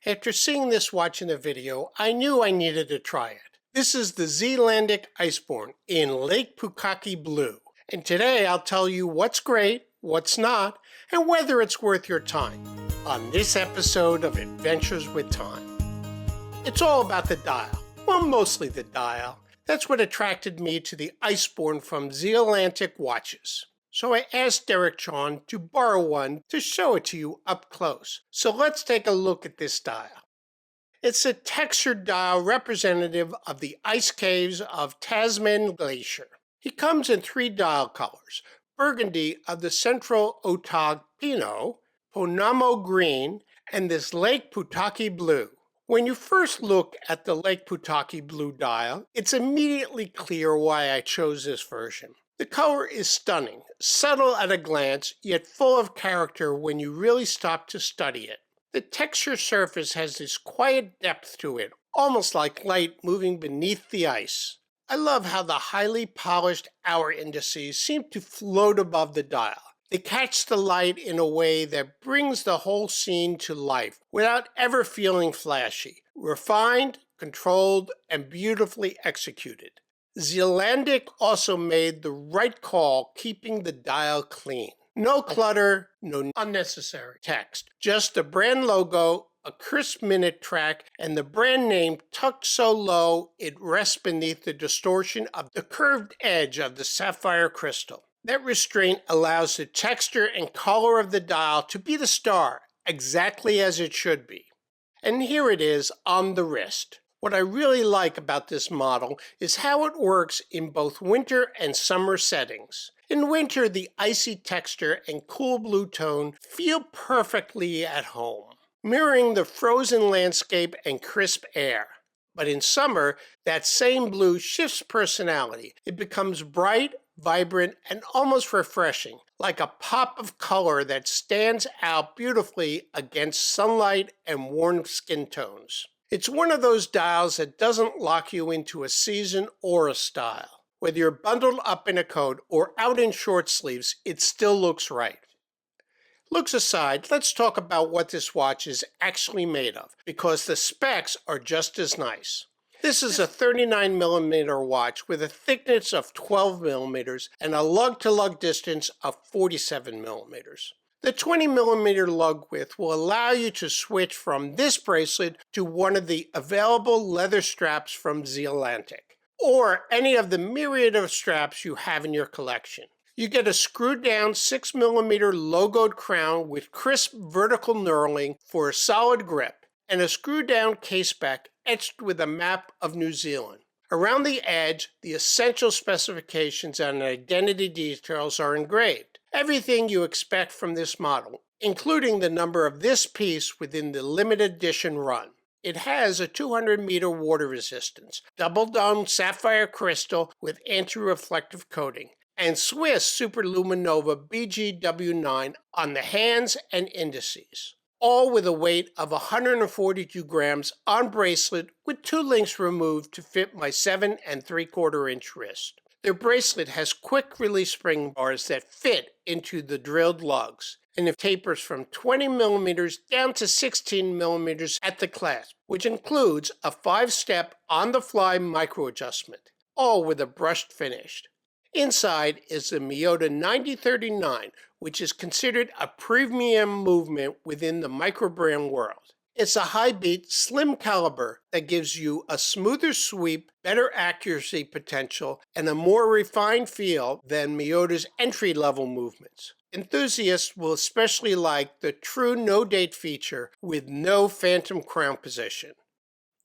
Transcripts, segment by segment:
After seeing this watch in a video, I knew I needed to try it. This is the Zealandic Iceborne in Lake Pukaki Blue. And today I'll tell you what's great, what's not, and whether it's worth your time on this episode of Adventures with Time. It's all about the dial. Well, mostly the dial. That's what attracted me to the Iceborne from Zealandic Watches. So I asked Derek John to borrow one to show it to you up close. So let's take a look at this dial. It's a textured dial representative of the ice caves of Tasman Glacier. He comes in 3 dial colors: burgundy of the Central Otag Pinot, Ponamo Green, and this Lake Pukaki Blue. When you first look at the Lake Pukaki Blue dial, it's immediately clear why I chose this version. The color is stunning, subtle at a glance, yet full of character when you really stop to study it. The texture surface has this quiet depth to it, almost like light moving beneath the ice. I love how the highly polished hour indices seem to float above the dial. They catch the light in a way that brings the whole scene to life without ever feeling flashy. Refined, controlled, and beautifully executed. Zealandic also made the right call keeping the dial clean. No clutter, no unnecessary text. Just the brand logo, a crisp minute track, and the brand name tucked so low it rests beneath the distortion of the curved edge of the sapphire crystal. That restraint allows the texture and color of the dial to be the star, exactly as it should be. And here it is on the wrist. What I really like about this model is how it works in both winter and summer settings. In winter, the icy texture and cool blue tone feel perfectly at home, mirroring the frozen landscape and crisp air. But in summer, that same blue shifts personality. It becomes bright, vibrant, and almost refreshing, like a pop of color that stands out beautifully against sunlight and warm skin tones. It's one of those dials that doesn't lock you into a season or a style. Whether you're bundled up in a coat or out in short sleeves, it still looks right. Looks aside, let's talk about what this watch is actually made of, because the specs are just as nice. This is a 39mm watch with a thickness of 12mm and a lug-to-lug distance of 47mm. The 20mm lug width will allow you to switch from this bracelet to one of the available leather straps from Zealandic, or any of the myriad of straps you have in your collection. You get a screwed-down 6mm logoed crown with crisp vertical knurling for a solid grip, and a screwed-down caseback etched with a map of New Zealand. Around the edge, the essential specifications and identity details are engraved. Everything you expect from this model, including the number of this piece within the limited edition run. It has a 200-meter water resistance, double-dome sapphire crystal with anti-reflective coating, and Swiss Superluminova BGW9 on the hands and indices, all with a weight of 142 grams on bracelet with 2 links removed to fit my 7 3/4-inch wrist. Their bracelet has quick-release spring bars that fit into the drilled lugs, and it tapers from 20mm down to 16mm at the clasp, which includes a 5-step on-the-fly micro-adjustment, all with a brushed finish. Inside is the Miyota 9039, which is considered a premium movement within the microbrand world. It's a high-beat, slim caliber that gives you a smoother sweep, better accuracy potential, and a more refined feel than Miyota's entry-level movements. Enthusiasts will especially like the true no-date feature with no phantom crown position.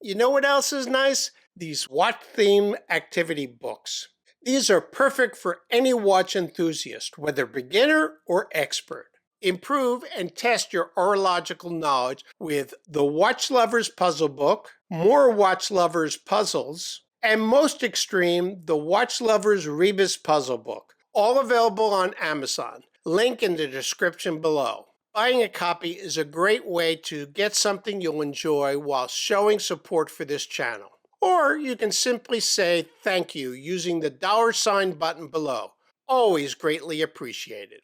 You know what else is nice? These watch-themed activity books. These are perfect for any watch enthusiast, whether beginner or expert. Improve and test your horological knowledge with the Watch Lovers Puzzle Book, More Watch Lovers Puzzles, and most extreme, the Watch Lovers Rebus Puzzle Book, all available on Amazon. Link in the description below. Buying a copy is a great way to get something you'll enjoy while showing support for this channel. Or you can simply say thank you using the $sign button below. Always greatly appreciated.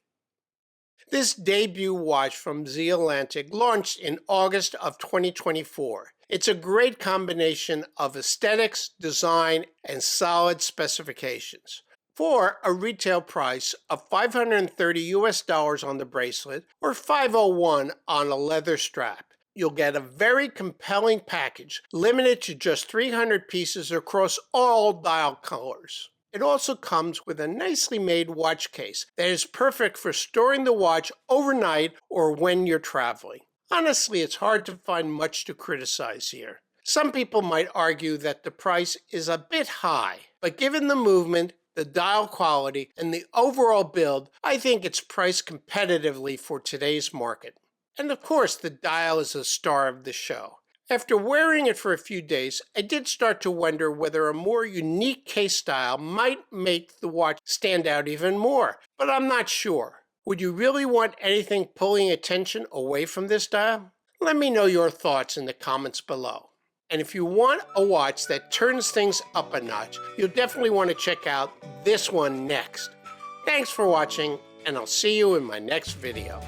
This debut watch from Zealandic launched in August of 2024. It's a great combination of aesthetics, design, and solid specifications. For a retail price of $530 on the bracelet or $501 on a leather strap, you'll get a very compelling package limited to just 300 pieces across all dial colors. It also comes with a nicely made watch case that is perfect for storing the watch overnight or when you're traveling. Honestly, it's hard to find much to criticize here. Some people might argue that the price is a bit high, but given the movement, the dial quality, and the overall build, I think it's priced competitively for today's market. And of course, the dial is the star of the show. After wearing it for a few days, I did start to wonder whether a more unique case style might make the watch stand out even more, but I'm not sure. Would you really want anything pulling attention away from this dial? Let me know your thoughts in the comments below. And if you want a watch that turns things up a notch, you'll definitely want to check out this one next. Thanks for watching, and I'll see you in my next video.